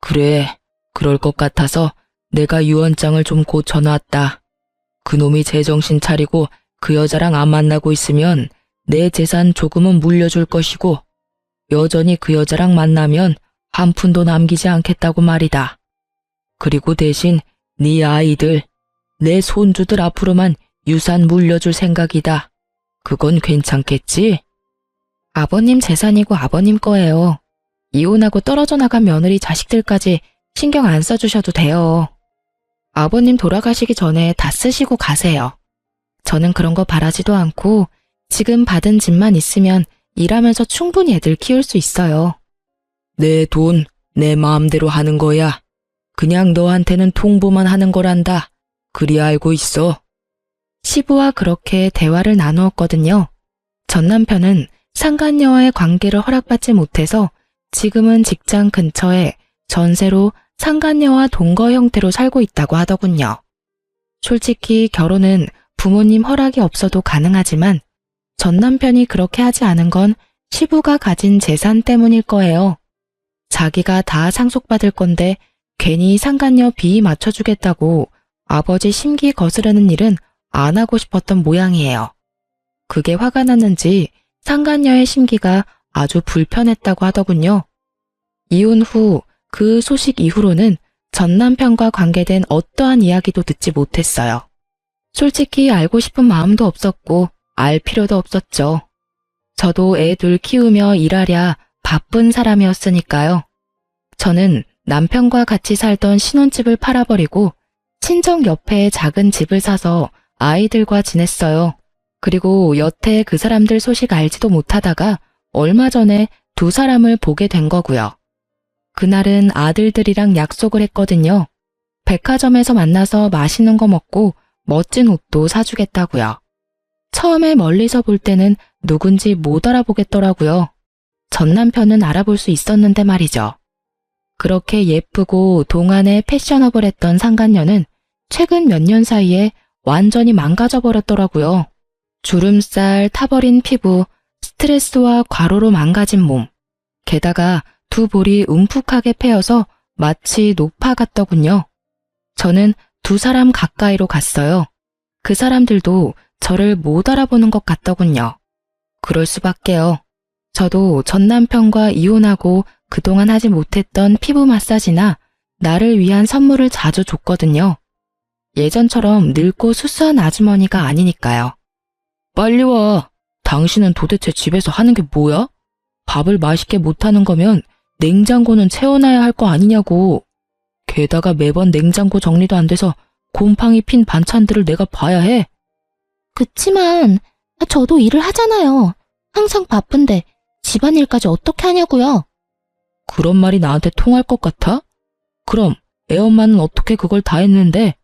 그래, 그럴 것 같아서 내가 유언장을 좀 고쳐놨다. 그놈이 제정신 차리고 그 여자랑 안 만나고 있으면 내 재산 조금은 물려줄 것이고 여전히 그 여자랑 만나면 한 푼도 남기지 않겠다고 말이다. 그리고 대신 네 아이들, 내 손주들 앞으로만 유산 물려줄 생각이다. 그건 괜찮겠지? 아버님 재산이고 아버님 거예요. 이혼하고 떨어져 나간 며느리 자식들까지 신경 안 써주셔도 돼요. 아버님 돌아가시기 전에 다 쓰시고 가세요. 저는 그런 거 바라지도 않고 지금 받은 집만 있으면 일하면서 충분히 애들 키울 수 있어요. 내 돈, 내 마음대로 하는 거야. 그냥 너한테는 통보만 하는 거란다. 그리 알고 있어. 시부와 그렇게 대화를 나누었거든요. 전 남편은 상간녀와의 관계를 허락받지 못해서 지금은 직장 근처에 전세로 상간녀와 동거 형태로 살고 있다고 하더군요. 솔직히 결혼은 부모님 허락이 없어도 가능하지만 전 남편이 그렇게 하지 않은 건 시부가 가진 재산 때문일 거예요. 자기가 다 상속받을 건데 괜히 상간녀 비위 맞춰주겠다고 아버지 심기 거스르는 일은 안 하고 싶었던 모양이에요. 그게 화가 났는지 상간녀의 심기가 아주 불편했다고 하더군요. 이혼 후 그 소식 이후로는 전 남편과 관계된 어떠한 이야기도 듣지 못했어요. 솔직히 알고 싶은 마음도 없었고 알 필요도 없었죠. 저도 애 둘 키우며 일하랴 바쁜 사람이었으니까요. 저는 남편과 같이 살던 신혼집을 팔아버리고 친정 옆에 작은 집을 사서 아이들과 지냈어요. 그리고 여태 그 사람들 소식 알지도 못하다가 얼마 전에 두 사람을 보게 된 거고요. 그날은 아들들이랑 약속을 했거든요. 백화점에서 만나서 맛있는 거 먹고 멋진 옷도 사주겠다고요. 처음에 멀리서 볼 때는 누군지 못 알아보겠더라고요. 전 남편은 알아볼 수 있었는데 말이죠. 그렇게 예쁘고 동안에 패셔너블했던 상간녀는 최근 몇 년 사이에 완전히 망가져버렸더라고요. 주름살, 타버린 피부, 스트레스와 과로로 망가진 몸. 게다가 두 볼이 움푹하게 패여서 마치 노파 같더군요. 저는 두 사람 가까이로 갔어요. 그 사람들도 저를 못 알아보는 것 같더군요. 그럴 수밖에요. 저도 전 남편과 이혼하고 그동안 하지 못했던 피부 마사지나 나를 위한 선물을 자주 줬거든요. 예전처럼 늙고 수수한 아주머니가 아니니까요. 빨리 와. 당신은 도대체 집에서 하는 게 뭐야? 밥을 맛있게 못하는 거면 냉장고는 채워놔야 할 거 아니냐고. 게다가 매번 냉장고 정리도 안 돼서 곰팡이 핀 반찬들을 내가 봐야 해. 그치만 저도 일을 하잖아요. 항상 바쁜데 집안일까지 어떻게 하냐고요. 그런 말이 나한테 통할 것 같아? 그럼 애엄마는 어떻게 그걸 다 했는데?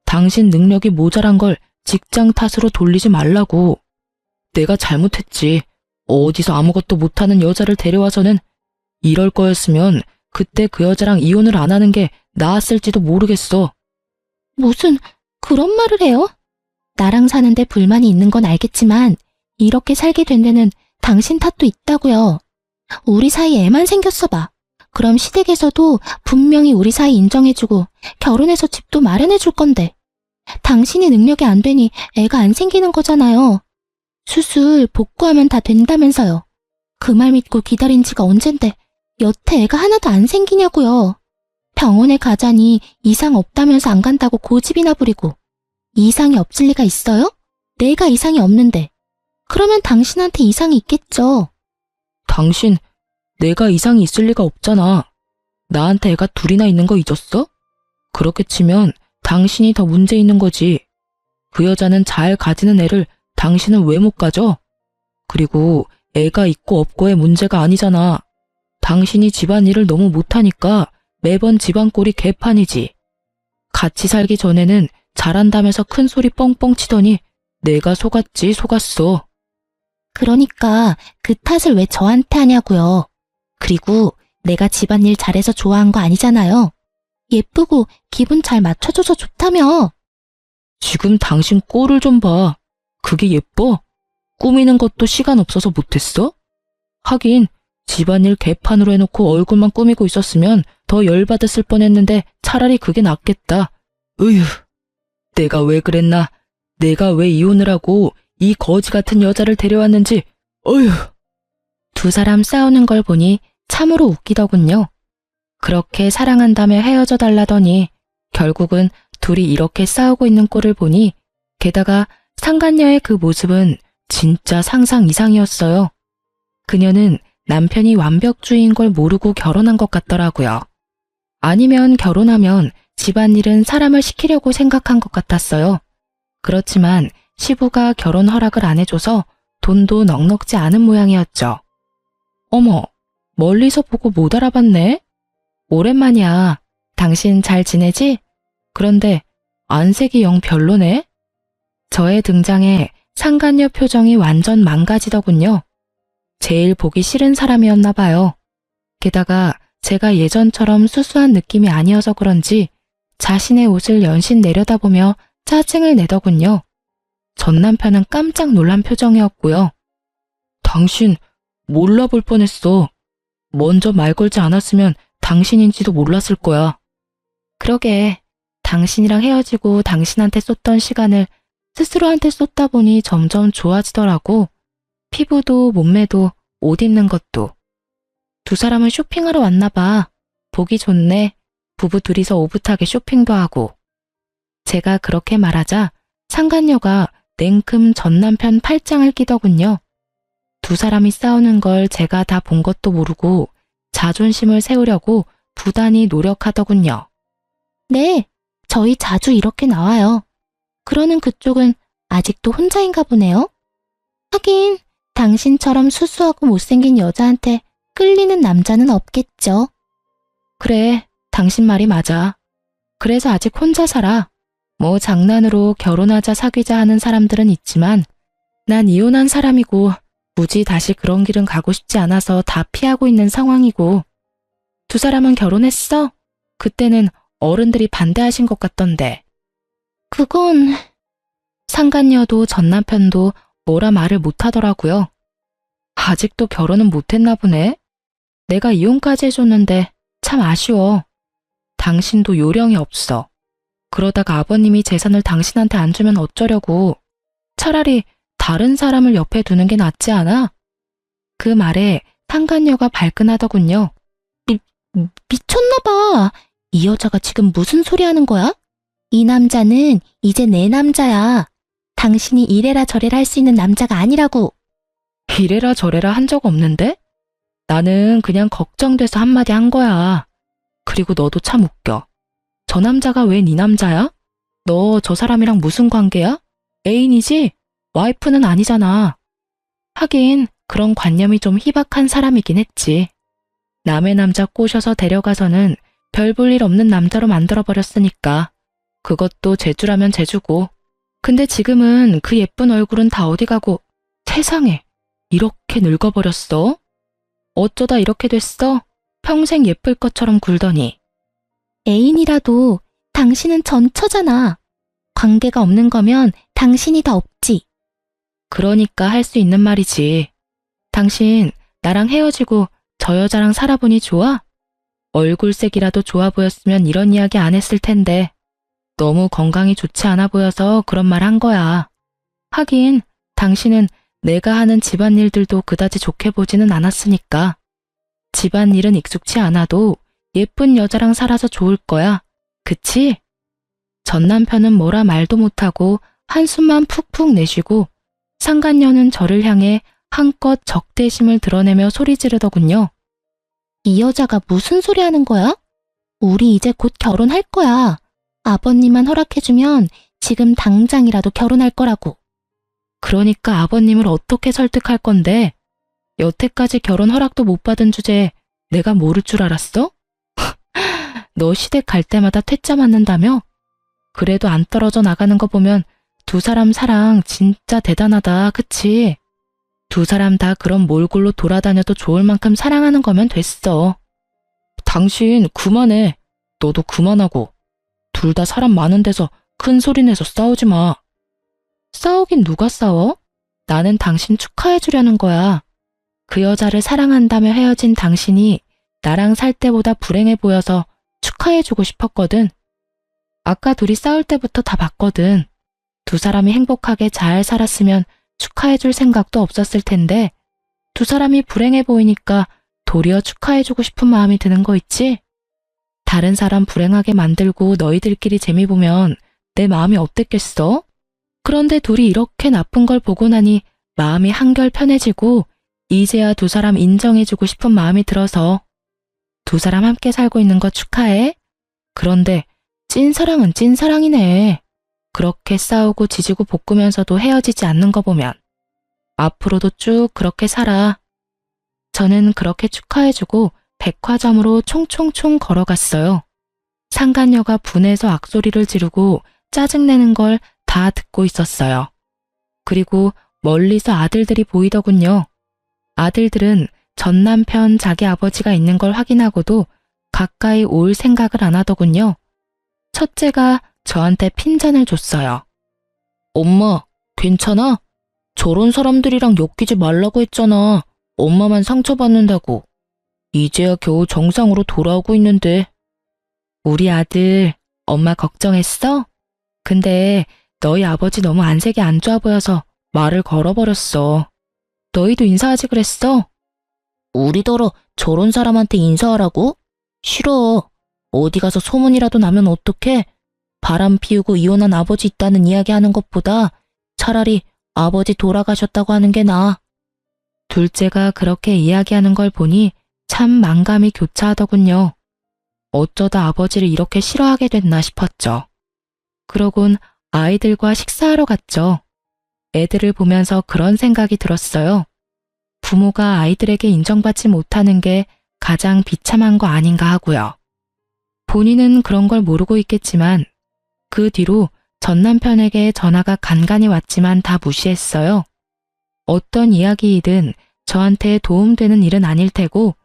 당신 능력이 모자란 걸 직장 탓으로 돌리지 말라고. 내가 잘못했지. 어디서 아무것도 못하는 여자를 데려와서는. 이럴 거였으면 그때 그 여자랑 이혼을 안 하는 게 나았을지도 모르겠어. 무슨 그런 말을 해요? 나랑 사는데 불만이 있는 건 알겠지만 이렇게 살게 된 데는 당신 탓도 있다고요. 우리 사이에 애만 생겼어 봐. 그럼 시댁에서도 분명히 우리 사이 인정해주고 결혼해서 집도 마련해줄 건데 당신이 능력이 안 되니 애가 안 생기는 거잖아요. 수술 복구하면 다 된다면서요. 그 말 믿고 기다린 지가 언젠데 여태 애가 하나도 안 생기냐고요. 병원에 가자니 이상 없다면서 안 간다고 고집이나 부리고 이상이 없을 리가 있어요? 내가 이상이 없는데. 그러면 당신한테 이상이 있겠죠. 당신, 내가 이상이 있을 리가 없잖아. 나한테 애가 둘이나 있는 거 잊었어? 그렇게 치면 당신이 더 문제 있는 거지. 그 여자는 잘 가지는 애를 당신은 왜 못 가져? 그리고 애가 있고 없고의 문제가 아니잖아. 당신이 집안일을 너무 못하니까 매번 집안꼴이 개판이지. 같이 살기 전에는 잘한다면서 큰 소리 뻥뻥 치더니 내가 속았어. 그러니까 그 탓을 왜 저한테 하냐고요. 그리고 내가 집안일 잘해서 좋아한 거 아니잖아요. 예쁘고 기분 잘 맞춰줘서 좋다며. 지금 당신 꼴을 좀 봐. 그게 예뻐? 꾸미는 것도 시간 없어서 못했어? 하긴 집안일 개판으로 해놓고 얼굴만 꾸미고 있었으면 더 열받았을 뻔했는데 차라리 그게 낫겠다. 으휴, 내가 왜 그랬나? 내가 왜 이혼을 하고 이 거지 같은 여자를 데려왔는지. 어휴. 두 사람 싸우는 걸 보니 참으로 웃기더군요. 그렇게 사랑한다며 헤어져 달라더니 결국은 둘이 이렇게 싸우고 있는 꼴을 보니 게다가 상간녀의 그 모습은 진짜 상상 이상이었어요. 그녀는 남편이 완벽주의인 걸 모르고 결혼한 것 같더라고요. 아니면 결혼하면 집안일은 사람을 시키려고 생각한 것 같았어요. 그렇지만 시부가 결혼 허락을 안 해줘서 돈도 넉넉지 않은 모양이었죠. 어머, 멀리서 보고 못 알아봤네? 오랜만이야. 당신 잘 지내지? 그런데 안색이 영 별로네? 저의 등장에 상간녀 표정이 완전 망가지더군요. 제일 보기 싫은 사람이었나 봐요. 게다가 제가 예전처럼 수수한 느낌이 아니어서 그런지 자신의 옷을 연신 내려다보며 짜증을 내더군요. 전 남편은 깜짝 놀란 표정이었고요. 당신 몰라볼 뻔했어. 먼저 말 걸지 않았으면 당신인지도 몰랐을 거야. 그러게, 당신이랑 헤어지고 당신한테 쏟던 시간을 스스로한테 쏟다 보니 점점 좋아지더라고. 피부도 몸매도 옷 입는 것도. 두 사람은 쇼핑하러 왔나 봐. 보기 좋네. 부부 둘이서 오붓하게 쇼핑도 하고. 제가 그렇게 말하자 상간녀가 냉큼 전 남편 팔짱을 끼더군요. 두 사람이 싸우는 걸 제가 다 본 것도 모르고 자존심을 세우려고 부단히 노력하더군요. 네, 저희 자주 이렇게 나와요. 그러는 그쪽은 아직도 혼자인가 보네요. 하긴 당신처럼 수수하고 못생긴 여자한테 끌리는 남자는 없겠죠. 그래, 당신 말이 맞아. 그래서 아직 혼자 살아. 뭐 장난으로 결혼하자 사귀자 하는 사람들은 있지만 난 이혼한 사람이고 굳이 다시 그런 길은 가고 싶지 않아서 다 피하고 있는 상황이고. 두 사람은 결혼했어? 그때는 어른들이 반대하신 것 같던데. 그건... 상간녀도 전 남편도 뭐라 말을 못하더라고요. 아직도 결혼은 못했나 보네. 내가 이혼까지 해줬는데 참 아쉬워. 당신도 요령이 없어. 그러다가 아버님이 재산을 당신한테 안 주면 어쩌려고. 차라리 다른 사람을 옆에 두는 게 낫지 않아? 그 말에 상간녀가 발끈하더군요. 미쳤나 봐. 이 여자가 지금 무슨 소리 하는 거야? 이 남자는 이제 내 남자야. 당신이 이래라 저래라 할 수 있는 남자가 아니라고. 이래라 저래라 한 적 없는데? 나는 그냥 걱정돼서 한마디 한 거야. 그리고 너도 참 웃겨. 저 남자가 왜 네 남자야? 너 저 사람이랑 무슨 관계야? 애인이지? 와이프는 아니잖아. 하긴 그런 관념이 좀 희박한 사람이긴 했지. 남의 남자 꼬셔서 데려가서는 별 볼 일 없는 남자로 만들어버렸으니까. 그것도 재주라면 재주고. 근데 지금은 그 예쁜 얼굴은 다 어디 가고, 세상에, 이렇게 늙어버렸어? 어쩌다 이렇게 됐어? 평생 예쁠 것처럼 굴더니. 애인이라도 당신은 전처잖아. 관계가 없는 거면 당신이 다 없지. 그러니까 할 수 있는 말이지. 당신 나랑 헤어지고 저 여자랑 살아보니 좋아? 얼굴색이라도 좋아 보였으면 이런 이야기 안 했을 텐데. 너무 건강이 좋지 않아 보여서 그런 말 한 거야. 하긴 당신은 내가 하는 집안일들도 그다지 좋게 보지는 않았으니까. 집안일은 익숙치 않아도 예쁜 여자랑 살아서 좋을 거야. 그치? 전 남편은 뭐라 말도 못하고 한숨만 푹푹 내쉬고 상간녀는 저를 향해 한껏 적대심을 드러내며 소리 지르더군요. 이 여자가 무슨 소리 하는 거야? 우리 이제 곧 결혼할 거야. 아버님만 허락해주면 지금 당장이라도 결혼할 거라고. 그러니까 아버님을 어떻게 설득할 건데? 여태까지 결혼 허락도 못 받은 주제에 내가 모를 줄 알았어? 너 시댁 갈 때마다 퇴짜 맞는다며? 그래도 안 떨어져 나가는 거 보면 두 사람 사랑 진짜 대단하다, 그치? 두 사람 다 그런 몰골로 돌아다녀도 좋을 만큼 사랑하는 거면 됐어. 당신 그만해. 너도 그만하고. 둘 다 사람 많은 데서 큰 소리 내서 싸우지 마. 싸우긴 누가 싸워? 나는 당신 축하해 주려는 거야. 그 여자를 사랑한다며 헤어진 당신이 나랑 살 때보다 불행해 보여서 축하해 주고 싶었거든. 아까 둘이 싸울 때부터 다 봤거든. 두 사람이 행복하게 잘 살았으면 축하해 줄 생각도 없었을 텐데 두 사람이 불행해 보이니까 도리어 축하해 주고 싶은 마음이 드는 거 있지? 다른 사람 불행하게 만들고 너희들끼리 재미 보면 내 마음이 어땠겠어? 그런데 둘이 이렇게 나쁜 걸 보고 나니 마음이 한결 편해지고 이제야 두 사람 인정해주고 싶은 마음이 들어서 두 사람 함께 살고 있는 거 축하해. 그런데 찐사랑은 찐사랑이네. 그렇게 싸우고 지지고 볶으면서도 헤어지지 않는 거 보면 앞으로도 쭉 그렇게 살아. 저는 그렇게 축하해주고 백화점으로 총총총 걸어갔어요. 상간녀가 분해서 악소리를 지르고 짜증내는 걸 다 듣고 있었어요. 그리고 멀리서 아들들이 보이더군요. 아들들은 전 남편 자기 아버지가 있는 걸 확인하고도 가까이 올 생각을 안 하더군요. 첫째가 저한테 핀잔을 줬어요. 엄마, 괜찮아? 저런 사람들이랑 엮이지 말라고 했잖아. 엄마만 상처받는다고. 이제야 겨우 정상으로 돌아오고 있는데. 우리 아들, 엄마 걱정했어? 근데 너희 아버지 너무 안색이 안 좋아 보여서 말을 걸어버렸어. 너희도 인사하지 그랬어? 우리더러 저런 사람한테 인사하라고? 싫어. 어디 가서 소문이라도 나면 어떡해? 바람 피우고 이혼한 아버지 있다는 이야기 하는 것보다 차라리 아버지 돌아가셨다고 하는 게 나아. 둘째가 그렇게 이야기하는 걸 보니 참 만감이 교차하더군요. 어쩌다 아버지를 이렇게 싫어하게 됐나 싶었죠. 그러곤 아이들과 식사하러 갔죠. 애들을 보면서 그런 생각이 들었어요. 부모가 아이들에게 인정받지 못하는 게 가장 비참한 거 아닌가 하고요. 본인은 그런 걸 모르고 있겠지만 그 뒤로 전 남편에게 전화가 간간히 왔지만 다 무시했어요. 어떤 이야기이든 저한테 도움되는 일은 아닐 테고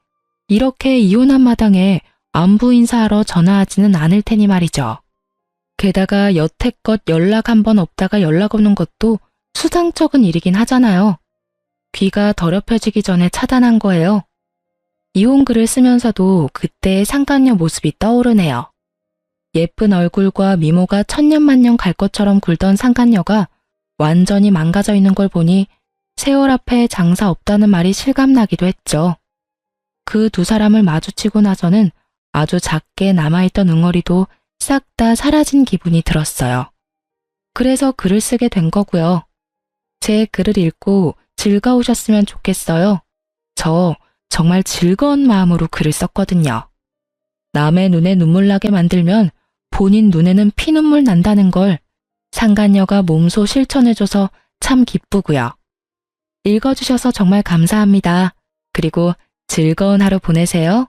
이렇게 이혼한 마당에 안부 인사하러 전화하지는 않을 테니 말이죠. 게다가 여태껏 연락 한 번 없다가 연락 오는 것도 수상쩍은 일이긴 하잖아요. 귀가 더럽혀지기 전에 차단한 거예요. 이혼 글을 쓰면서도 그때의 상간녀 모습이 떠오르네요. 예쁜 얼굴과 미모가 천년만년 갈 것처럼 굴던 상간녀가 완전히 망가져 있는 걸 보니 세월 앞에 장사 없다는 말이 실감나기도 했죠. 그 두 사람을 마주치고 나서는 아주 작게 남아있던 응어리도 싹 다 사라진 기분이 들었어요. 그래서 글을 쓰게 된 거고요. 제 글을 읽고 즐거우셨으면 좋겠어요. 저 정말 즐거운 마음으로 글을 썼거든요. 남의 눈에 눈물 나게 만들면 본인 눈에는 피눈물 난다는 걸 상간녀가 몸소 실천해줘서 참 기쁘고요. 읽어주셔서 정말 감사합니다. 그리고 즐거운 하루 보내세요.